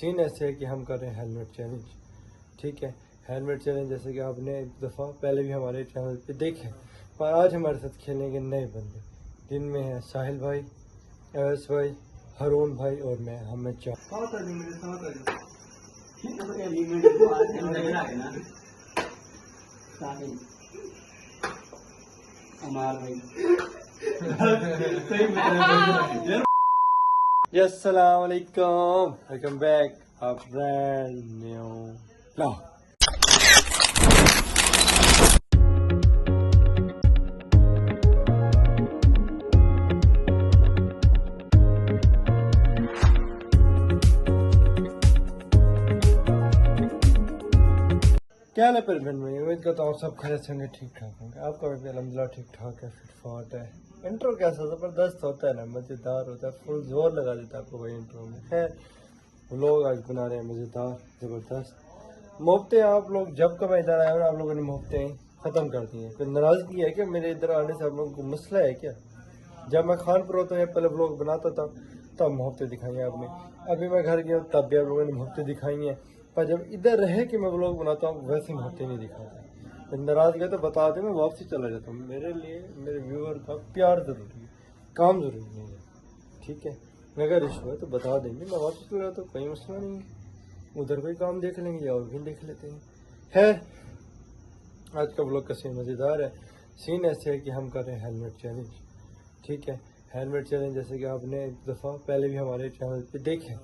Scene ऐसे है कि हम कर रहे हैं हेलमेट चैलेंज। ठीक है, हेलमेट चैलेंज जैसे कि आपने एक दफ़ा पहले भी हमारे चैनल पे देखे, पर आज हमारे साथ खेलेंगे नए बंदे, जिनमें है साहिल भाई, अवैस भाई, हारून भाई और मैं। हमें चार अस्सलाम वालेकुम, welcome back a brand new vlog. क्या है पर में उम्मीद करता हूँ सब खैर से होंगे, ठीक ठाक होंगे। आपका भी अलहमदिल्ला ठीक ठाक है, फिट फाट है। इंट्रो कैसा ज़बरदस्त होता है ना, मज़ेदार होता है, फुल जोर लगा देता है आपको भाई इंट्रो में। खैर लोग आज बना रहे हैं मज़ेदार ज़बरदस्त मोहब्बतें। आप लोग जब का मैं इधर आया हूँ आप लोगों ने मोहब्बतें ख़त्म कर दी हैं। कोई नाराज़गी है क्या मेरे इधर आने से? आप लोगों को मसला है क्या? जब मैं खानपुर होता हूँ पहले व्लॉग बनाता था तब मोहब्बतें दिखाई हैं आपने, अभी मैं घर गया तब भी आप लोगों ने मोहब्बतें दिखाई हैं। पर जब इधर रहे कि मैं व्लॉग बनाता हूँ वैसे मोहब्बतें नहीं दिखाता। नाराज़ गए तो बता दें, मैं वापसी चला जाता हूँ। मेरे लिए मेरे व्यूअर का प्यार ज़रूरी है, काम ज़रूरी नहीं है। ठीक है, अगर इशू है तो बता देंगे, मैं वापसी चला जाता हूँ, कोई मसला नहीं है। उधर कोई काम देख लेंगे या और भी देख लेते हैं। खैर आज का व्लॉग का सीन मज़ेदार है। सीन ऐसे है कि हम कर रहे हैं हेलमेट चैलेंज। ठीक है, हेलमेट चैलेंज जैसे कि आपने एक दफ़ा पहले भी हमारे चैनल पे देखे,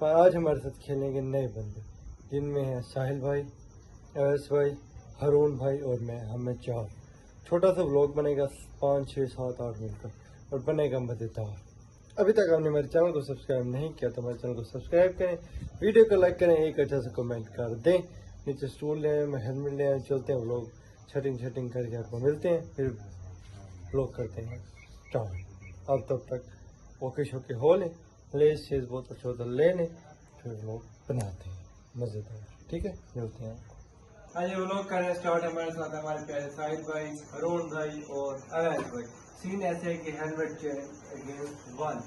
पर आज हमारे साथ खेलेंगे नए बंदे, जिनमें है साहिल भाई, अवैस भाई, हारून भाई और मैं। हमें चार छोटा सा व्लॉग बनेगा 5, 6, 7, 8 मिनट का और बनेगा मज़ेदार। अभी तक आपने मेरे चैनल को सब्सक्राइब नहीं किया तो मेरे चैनल को सब्सक्राइब करें, वीडियो को लाइक करें, एक अच्छा सा कमेंट कर दें। नीचे स्टूल ले आए, मैं हेलमेट ले आए, चलते हैं व्लॉग छटिंग करके आपको मिलते हैं, फिर व्लॉग करते हैं स्टार्ट। अब तब तक ओके शोके हो लें, लेस चीज़ बहुत अच्छा होता ले लें, फिर व्लॉग बनाते हैं मज़ेदार। ठीक है, मिलते हैं। आज व्लॉग करें स्टार्ट। हमारे साथ हमारे प्यारे साहिल भाई, हारून भाई और अवैस भाई। सीन ऐसे है कि हेलमेट चैलेंज अगेंस्ट वन।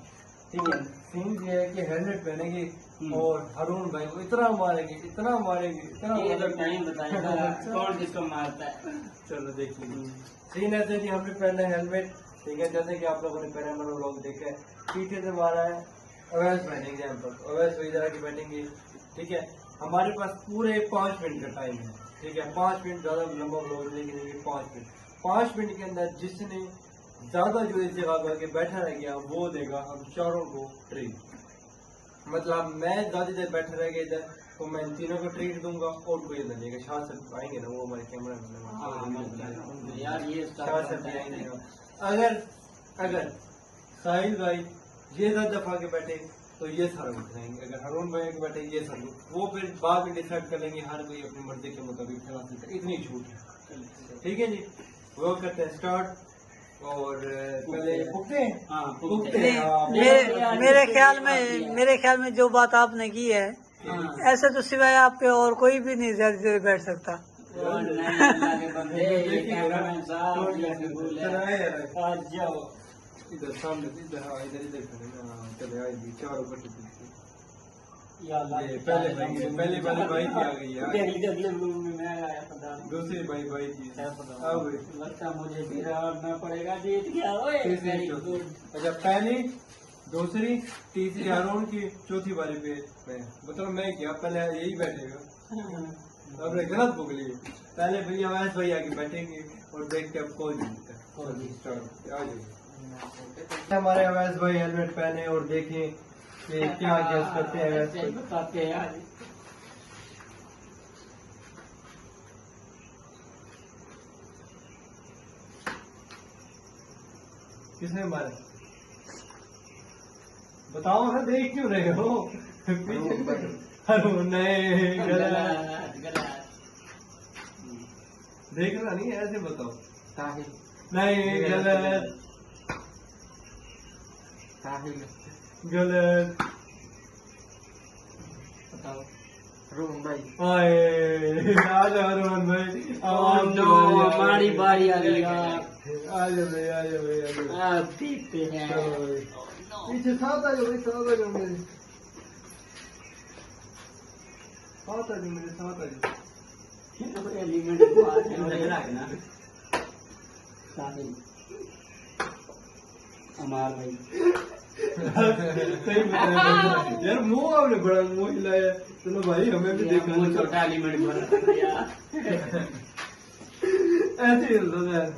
ठीक है, सीन ये है कि हेलमेट पहनेंगे और हारून भाई को इतना मारेंगे इतना टाइम बताएगा कौन किसको मारता है। चलो देखिए, सीन ऐसे है कि हमने पहना है हेलमेट। ठीक है, जैसे कि आप लोगों ने पहले हमारा लोग देखा है, पीछे से मारा है अवैस भाई ने एग्जाम्पल, अवैस भाई इधर आके बैठेंगे। ठीक है, हमारे पास पूरे 5 मिनट का टाइम है। ठीक है, 5 मिनट, ज़्यादा लंबा व्लॉग लेंगे 5 मिनट के अंदर जिसने ज़्यादा जो इस जगह पर बैठा रह गया वो देगा हम चारों को ट्रीट। मतलब मैं ज़्यादा देर बैठा रह गया इधर तो मैं इन तीनों को ट्रीट दूंगा और कोई इधर देगा। शाह सर आएंगे ना, वो हमारे कैमरा शाह सर भी आएंगे। अगर साहिल भाई ये 10 दफा के बैठे तो ये सारा कुछ रहेंगे, अगर हारून भाई के बैठे ये सारा वो फिर बाद में डिसाइड कर लेंगे, हर कोई अपनी मर्जी के मुताबिक खेला सकता है। इतनी छूट है। ठीक है जी, वो करते हैं स्टार्ट। और पहले मेरे ख्याल में जो बात आपने की है, ऐसे तो सिवाय आपके और कोई भी नहीं ज्यादा देर बैठ सकता। इधर सामने इधर चले चारों बटे पहले भाई की आ गई यार, दूसरी भाई की लगता मुझे गिराना पड़ेगा। अच्छा, पहली दूसरी तीसरी हारून की, चौथी बारी पे मैं मतलब मैं क्या पहले यही बैठेगा। आपने गलत बुक ली। पहले भैया अवैस भाई आके बैठेंगे और देखते अब कौन जीतता है। हमारे अवैस भाई हेलमेट पहने और देखें कि क्या गैस करते हैं, बताते हैं। किसने मारे बताओ ना, देख क्यों रहे हो? नहीं देखना नहीं, ऐसे बताओ। नहीं गलत बताओ। रोहन भाई आज रोहन भाई हमारी बारी आ गई। आज भाई पीते हैं पीछे साथ आ जाओ मेरे। साथ आ जाओ, मेरे साथ आ जाओ। एलिमेंट को हाथ में रखना। साहिल अमार भाई सही बताया यार, मुंह आपने बड़ा मुंह हिलाया। चलो भाई हमें भी देखना। वो छोटा एलिमेंट बना यार। ऐसे ही हिलता था यार।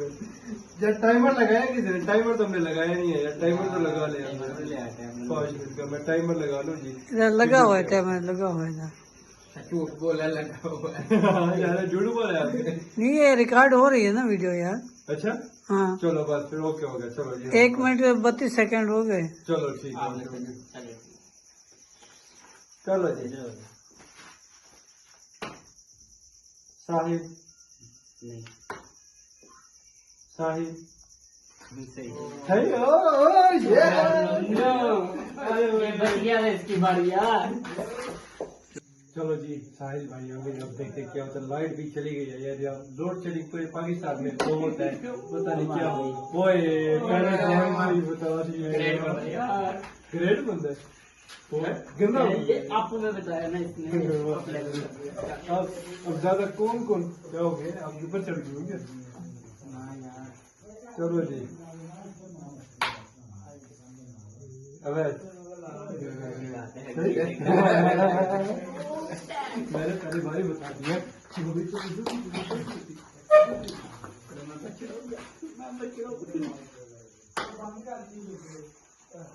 यार टाइमर लगाया किसी ने? टाइमर तो हमने लगाया नहीं है यार। टाइमर तो लगा ले यार। 5 मिनट का मैं टाइमर लगा लूँ जी। इधर लगा हुआ है टाइमर, लगा हुआ है इधर। झूठ बोला लगा हुआ है। यार झूठ बोला यार। नहीं, ये रिकॉर्ड हो रही है ना वीडियो यार। अच्छा हाँ, चलो बस फिर ओके हो गया। चलो जी 1 मिनट 32 सेकंड हो गए। चलो ठीक है। चलो जी साहिब नहीं साहिब सही सही। ओ ये बढ़िया है इसकी बारी यार। चलो जी साहिल भाई अभी अब देखते क्या होता है। लाइट भी चली गई है यार। यार लोड शेडिंग पूरे पाकिस्तान में वो होता है, पता नहीं क्या हो। ओए पहले टाइम भाई बता रही है। ग्रेट बंदा है वो गंदा ये आपको मैं बताया ना इसने। अब ज्यादा कौन कौन क्या हो गया? अब ऊपर चढ़ गए होंगे। चलो जी अबे मैंने पहले भाई बता दिया।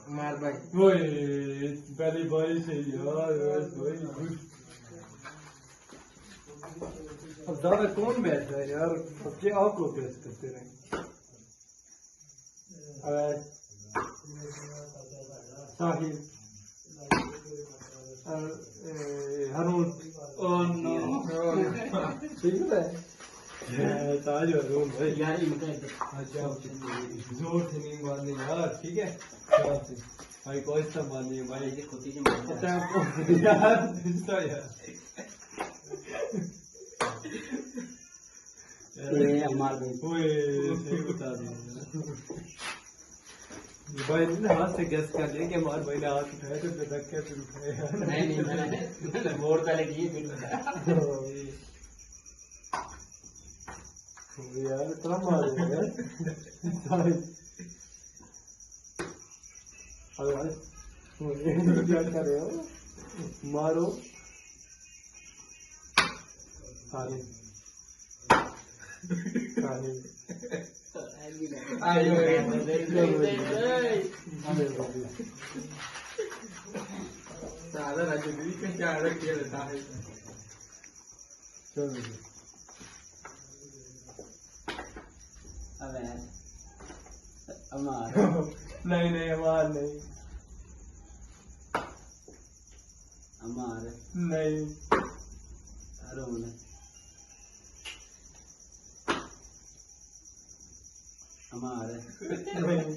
मार भाई ओए पहली बारी से यार भाई गुड। अब ज्यादा कौन बैठ रहा है यार? बच्चे आप लोग बैठ करते रहे। साहिल हरून ठीक है ताज हरून भाई यार इनका जोर से नहीं मारनी यार, ठीक है भाई कोई सा मारनी है भाई। ये खुद ही मारता पता है आपको यार ये अमार भाई ओए सही बता दिया भाई ने हाथ से गैस कर लिया कि हमारे भाई ने हाथ उठाया तो फिर धक्के फिर उठाया। नहीं मैंने वोट पहले किए फिर यार इतना मारे यार। क्या कर रहे हो? मारो सारे सारे सारा राजनीति का क्या रखिए रहता है। चलो अबे अमार नहीं नहीं हमार नहीं अमार नहीं अरुण अमार नहीं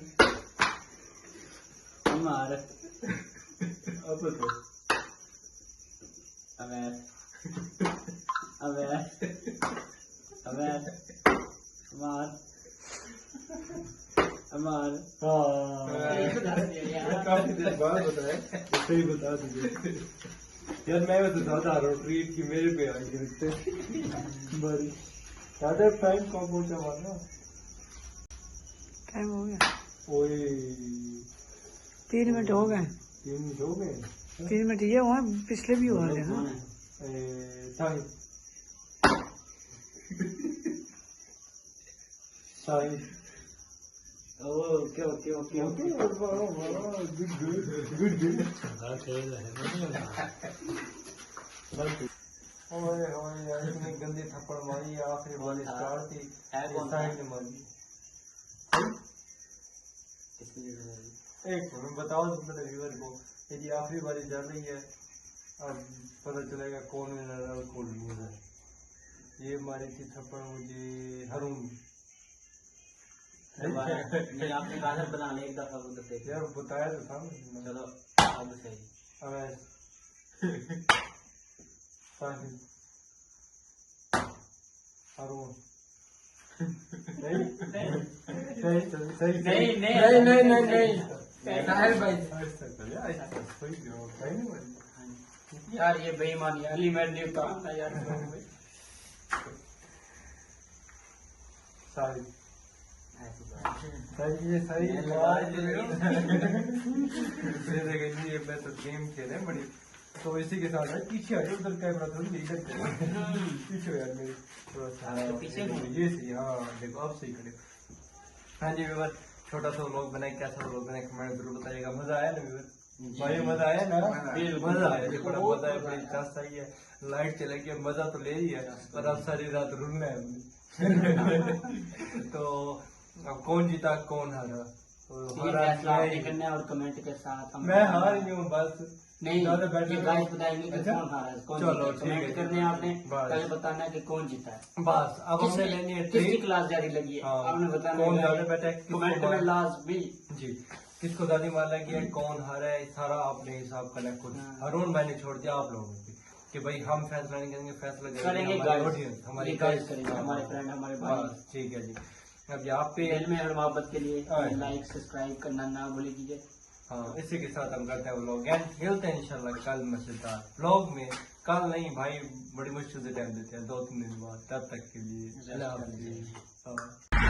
अमार अब तो अबे अबे अबे अमार अमार काफी देर बाद बताया सही बता दीजिए यार। मैं तो ज्यादा आ रहा हूँ ट्रीट की मेरे पे आई गिरते बड़ी ज्यादा टाइम कम पहुंचा मारना। टाइम हो गया, ओए 3 मिनट हो गए। 3 मिनट हो गए। 3 मिनट ये हुआ, पिछले भी हुआ थे ना। साहिल साहिल ओके ओके ओके ओके ओए ओए यार इतनी गंदी थप्पड़ मारी आखिरी वाली स्टार थी साहिल ने मारी। एक मिनट बताओ तुम मेरे व्यूअर को यदि आखिरी बारी चल रही है अब पता चलेगा कौन विनर है और कौन लूजर है। ये मारी थी थप्पड़ मुझे हरून। नहीं आपने गाजर बना ले एक दफा उधर देख यार बताया तो था मैंने। चलो अब सही अबे साहिल हरून नहीं सही सही नहीं नहीं नहीं नहीं साहिल भाई ऐसा कर यार ऐसा सही जवाब सही नहीं बोली। यार ये बेईमानी है, अली मैंने नहीं उतारना यार। सारी ऐसी बात। ये सही ये मैं तो गेम खेले बड़ी, तो इसी के साथ है पीछे आ जाओ, उधर कैमरा थोड़ी इधर पीछे हो यार मेरी थोड़ा सा तो पीछे ये सही। हाँ देखो अब सही करे। हाँ जी व्यूअर, छोटा सा व्लॉग बनाए, कैसा व्लॉग बनाए कमेंट जरूर बताइएगा। मजा आया ना व्यूअर? भाई मजा आया ना? मजा आया जी, बड़ा मजा है, बड़ी चास आई है। लाइट चले गई, मजा तो ले ही है, पर अब सारी रात रुलना है तो अब कौन जीता कौन हारा? फैसला आपने करना है और कमेंट के साथ हम मैं हार ही हूँ बस। नहीं, ज्यादा better ये गाइस बताएंगे कि अच्छा? कौन हारा है, कौन चलो, जीता। ठीक है, कमेंट करने हैं आपने, बस। पहले बताना है कि कौन जीता है। बस अब हमने लेनी है किसकी ट्रीट। क्लास ज्यादा लगी है, हाँ, आपने बताना कौन है ज्यादा बैठा है, किसको कमेंट में मार- लाजमी। जी, किसको दादी मार लगी है, कौन हारा है, सारा आपने हिसाब करना है खुद। हाँ। हारून मैंने छोड़ दिया आप लोगों को कि भाई हम फैसला नहीं करेंगे, फैसला करेंगे हमारी guys। ऑडियंस, हमारी ये guys करेंगे, हमारे फ्रेंड, हमारे भाई। बस ठीक है जी। अब यहाँ पे दिल में और मोहब्बत के लिए हाँ। लाइक सब्सक्राइब करना ना भूले कीजिए। हाँ, इसी के साथ हम करते हैं व्लॉग एंड मिलते हैं इंशाल्लाह कल मजेदार व्लॉग में। कल नहीं भाई, बड़ी मुश्किल से टाइम देते हैं 2-3 दिन बाद, तब तक के लिए अल्लाह हाफ़िज़। हाँ।